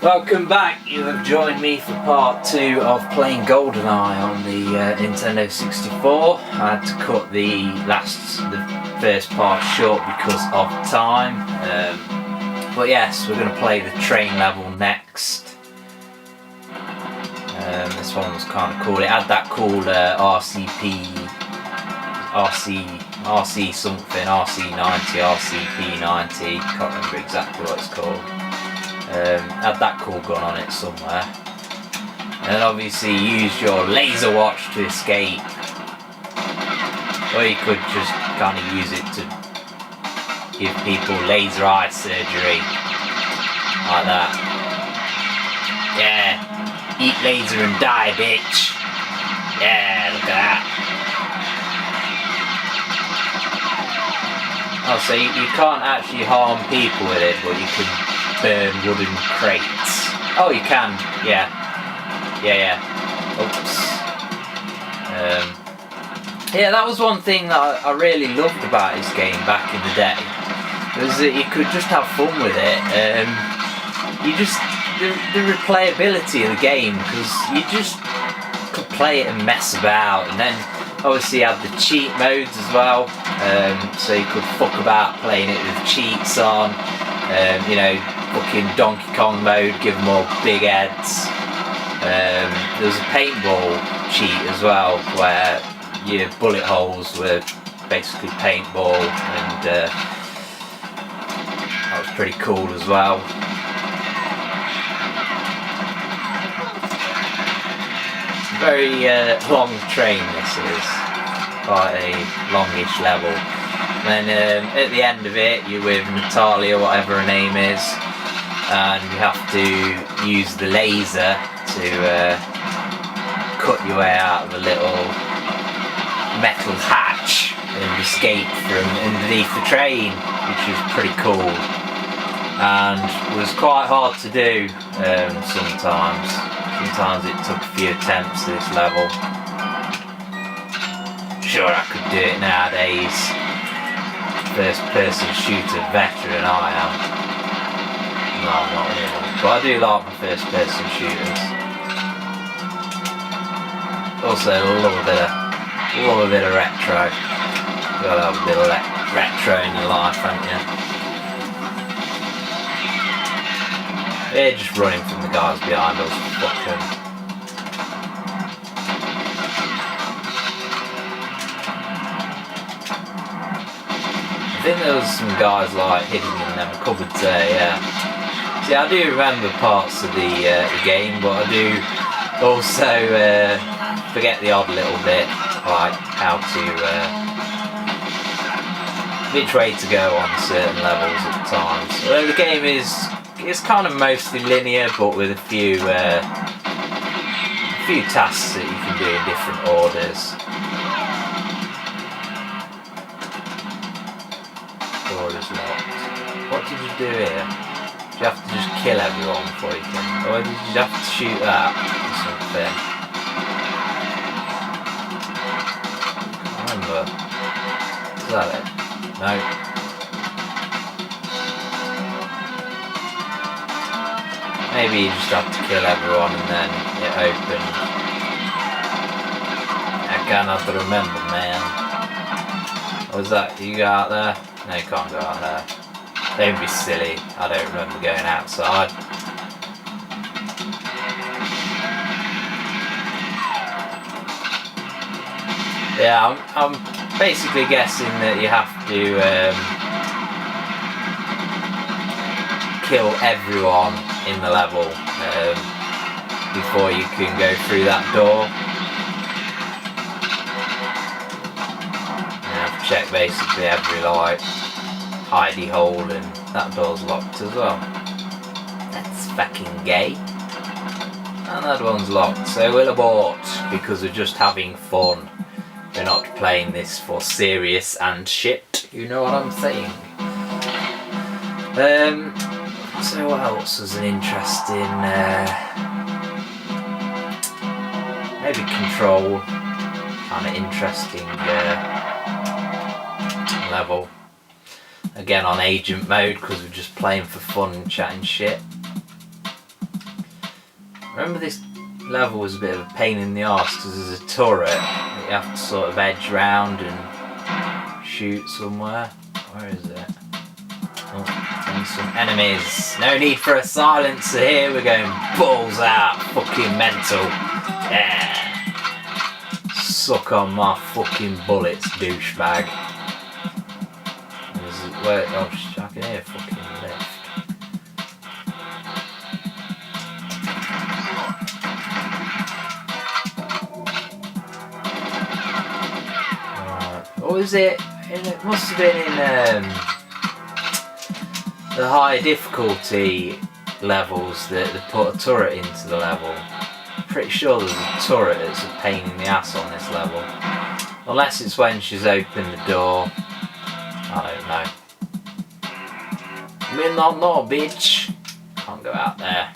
Welcome back, you have joined me for part 2 of playing Goldeneye on the Nintendo 64. I had to cut the first part short because of time. But yes, we're going to play the train level next. This one was kind of cool. It had that cool RC something, RC90, RCP90, can't remember exactly what it's called. Had that cool gun on it somewhere. And then obviously use your laser watch to escape. Or you could just kind of use it to give people laser eye surgery. Like that. Yeah. Eat laser and die, bitch. Yeah, look at that. Oh, so you can't actually harm people with it, but you can burn wooden crates. Oh, you can. Yeah. Oops. Yeah, that was one thing that I really loved about this game back in the day. Was that you could just have fun with it. The replayability of the game, because you just could play it and mess about, and then obviously you had the cheat modes as well, so you could fuck about playing it with cheats on, you know, fucking Donkey Kong mode, give them all big heads. There was a paintball cheat as well, where your bullet holes were basically paintball, and that was pretty cool as well. Very long train this is, quite a longish level. And then at the end of it you're with Natalia, whatever her name is, and you have to use the laser to cut your way out of a little metal hatch and escape from underneath the train, which is pretty cool and was quite hard to do sometimes. Sometimes it took a few attempts to this level. Sure, I could do it nowadays. First person shooter veteran I am. No, not really. But I do like my first person shooters. Also love a bit of retro. Gotta have a bit of retro in your life, haven't you? They're just running from the guys behind us. Fuck them. I think there was some guys like hidden in them cupboards there, yeah. See, I do remember parts of the game, but I do also forget the odd little bit, like how to, which way to go on certain levels at times. Although the game it's kind of mostly linear, but with a few tasks that you can do in different orders. Orders locked. What did you do here? Did you have to just kill everyone before you can? Or did you have to shoot that or something? I can't remember. Is that it? No. Maybe you just have to kill everyone and then it opens. I cannot remember, man. What was that? You go out there? No, you can't go out there. Don't be silly. I don't remember going outside. Yeah, I'm basically guessing that you have to kill everyone in the level before you can go through that door. You have to check basically every like hidey hole, and that door's locked as well. That's fucking gay. And that one's locked, so we'll abort because we're just having fun. We're not playing this for serious and shit, you know what I'm saying. So what else was an interesting, maybe Control, kind of interesting level. Again on agent mode because we're just playing for fun and chatting shit. remember this level was a bit of a pain in the arse because there's a turret that you have to sort of edge round and shoot somewhere. Where is it? Oh, and some enemies. No need for a silencer here. We're going balls out. Fucking mental. Yeah. Suck on my fucking bullets, douchebag. Where? Oh, I can hear a fucking lift. Or was it? It must have been in the high difficulty levels that they put a turret into the level. Pretty sure there's a turret that's a pain in the ass on this level. Unless it's when she's opened the door. I don't know. We're not no bitch. Can't go out there.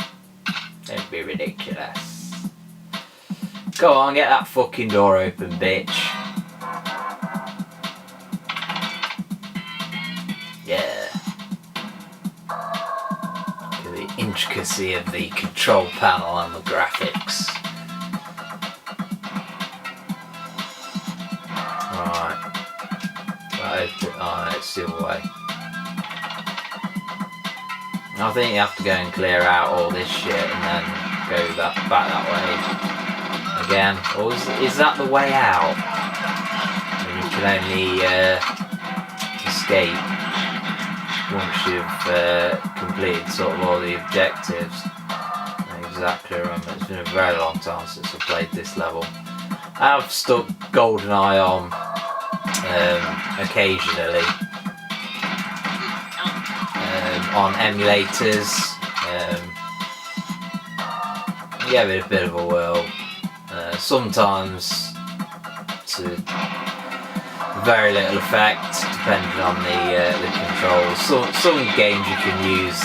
Don't be ridiculous. Go on, get that fucking door open, bitch. Yeah. Look at the intricacy of the control panel and the graphics. Right. Oh, it's the other way. I think you have to go and clear out all this shit and then go back that way again. Or is that the way out? And you can only escape once you've completed sort of all the objectives. I don't exactly remember. It's been a very long time since I played this level. I've stuck Goldeneye on occasionally. On emulators, give it a bit of a whirl. Sometimes to very little effect, depending on the controls. Some games you can use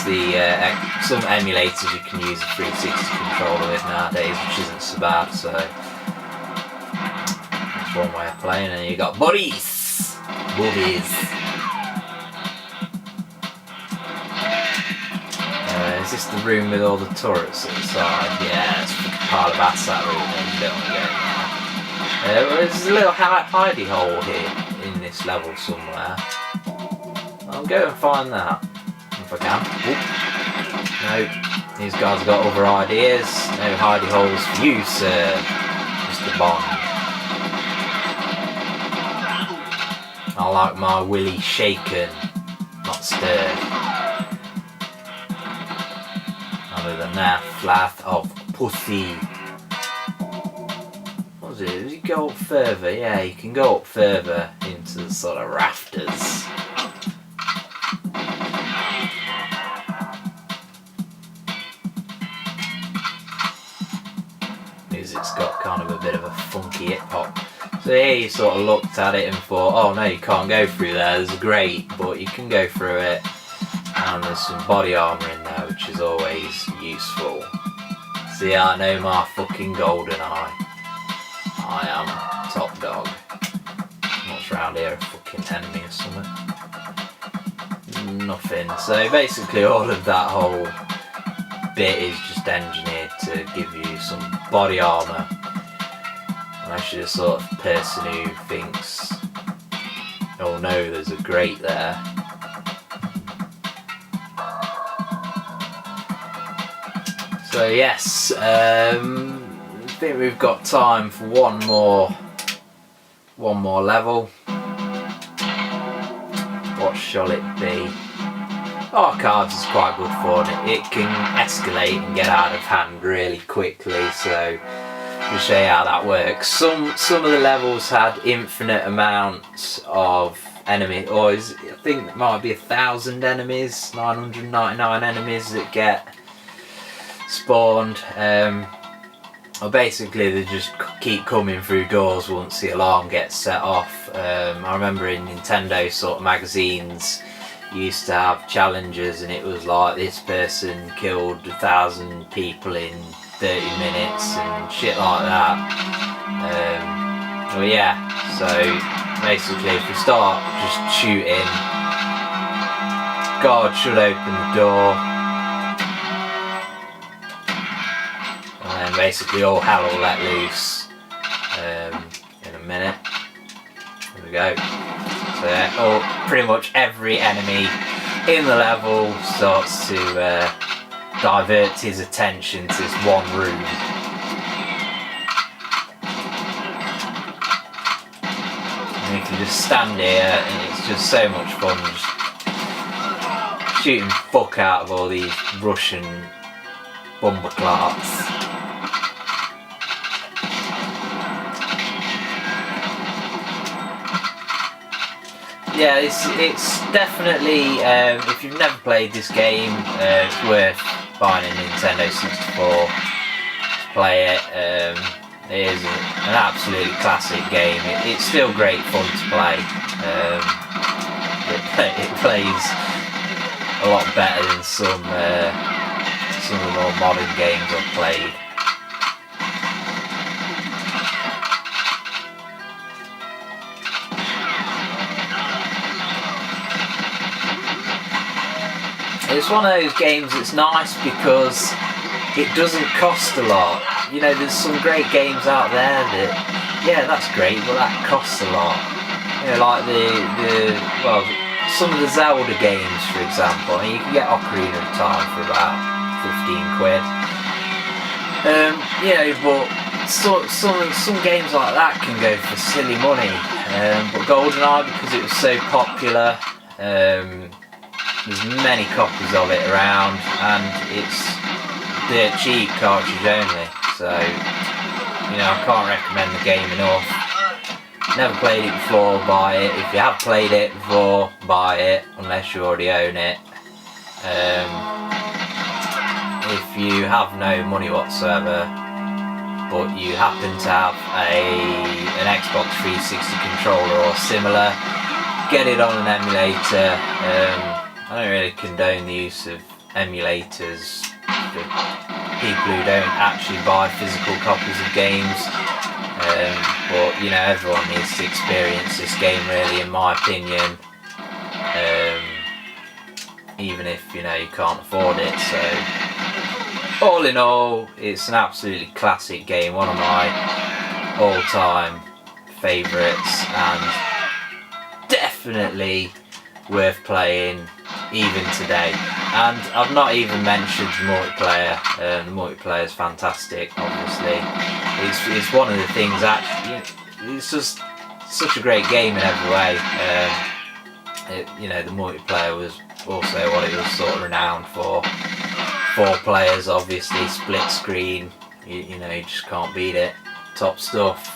some emulators you can use a 360 controller with nowadays, which isn't so bad. So that's one way of playing, and you got buddies. Is this the room with all the turrets at the side? Yeah, it's a pile of ass that room. You don't want to go in there. There's a little hidey hole here in this level somewhere. I'll go and find that if I can. Oop. No, these guys have got other ideas. No hidey holes for you, sir, Mr. Bond. I like my willy shaken, not stirred. With a flath of pussy. What was it? Does he go up further? Yeah, you can go up further into the sort of rafters. Music's got kind of a bit of a funky hip hop. So here you sort of looked at it and thought, oh no, you can't go through there. There's a grate, but you can go through it. And there's some body armour in there, which is always useful. See, I know my fucking Goldeneye. I am top dog. What's round here? A fucking enemy or something? Nothing. So basically all of that whole bit is just engineered to give you some body armour. Unless you're the sort of person who thinks, oh no, there's a grate there. So yes, I think we've got time for one more level. What shall it be? Archives is quite good fun. It can escalate and get out of hand really quickly. So to show you how that works. Some of the levels had infinite amounts of enemy, or I think it might be 1,000 enemies, 999 enemies that get spawned. Well, basically they just keep coming through doors once the alarm gets set off. I remember in Nintendo sort of magazines you used to have challenges, and it was like this person killed 1,000 people in 30 minutes and shit like that. Well, yeah, so basically if we start just shooting, guard should open the door. basically all hell will let loose in a minute. There we go. So pretty much every enemy in the level starts to divert his attention to this one room. And you can just stand here and it's just so much fun just shooting fuck out of all these Russian bumper clerks. Yeah, it's definitely, if you've never played this game, it's worth buying a Nintendo 64 to play it. It is an absolutely classic game. It's still great fun to play. It plays a lot better than some of the more modern games I've played. It's one of those games that's nice because it doesn't cost a lot. You know, there's some great games out there that, yeah, that's great, but that costs a lot. You know, like some of the Zelda games, for example. I mean, you can get Ocarina of Time for about 15 quid. You know, but some games like that can go for silly money. But Goldeneye, because it was so popular, there's many copies of it around, and it's dirt cheap cartridge only. So, you know, I can't recommend the game enough. Never played it before, buy it. If you have played it before, buy it, unless you already own it. If you have no money whatsoever, but you happen to have an Xbox 360 controller or similar, get it on an emulator. I don't really condone the use of emulators for people who don't actually buy physical copies of games. But you know, everyone needs to experience this game really, in my opinion. Even if, you know, you can't afford it. So all in all, it's an absolutely classic game, one of my all-time favourites, and definitely worth playing even today. And I've not even mentioned the multiplayer. The multiplayer is fantastic, obviously. It's one of the things, actually, it's just such a great game in every way. You know, the multiplayer was also what it was sort of renowned for. 4 players, obviously, split screen, you know, you just can't beat it. Top stuff.